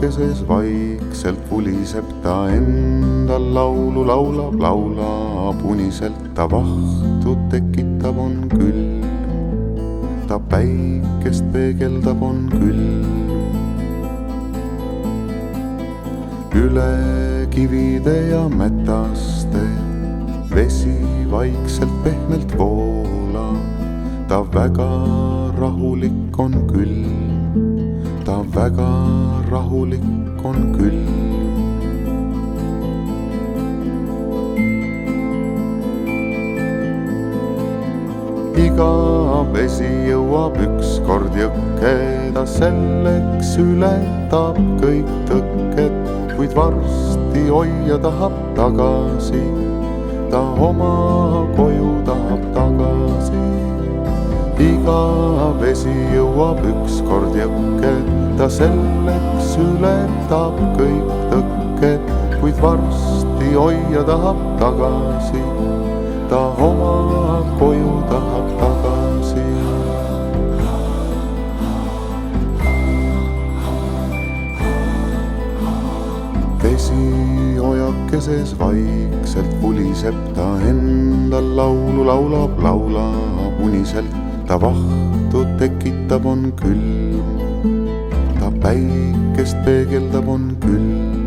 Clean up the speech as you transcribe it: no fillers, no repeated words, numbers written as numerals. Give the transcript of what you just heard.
ojakeses vaikselt puliseb ta endal laulu laulab uniselt, ta vahtu tekitab, on külm, ta päikest peegeldab, on külm. üle kivide ja mätaste vesi vaikselt pehmelt voolab, ta väga rahulik on külm, ta väga rahulik on külm. iga vesi jõuab ükskord jõkke, ta selleks ületab kõik tõkked, kuid varsti hoia tahab tagasi, ta oma koju tahab tagasi. iga vesi jõuab ükskord jõkke, ta selleks ületab kõik tõkked, kuid varsti hoia tahab tagasi, ta oma koju tahab tagasi. vesi ojakeses vaikselt puliseb, ta endal laulu laulab uniselt, ta vahtu tekitab, on külm, ta päikest peegeldab, on külm.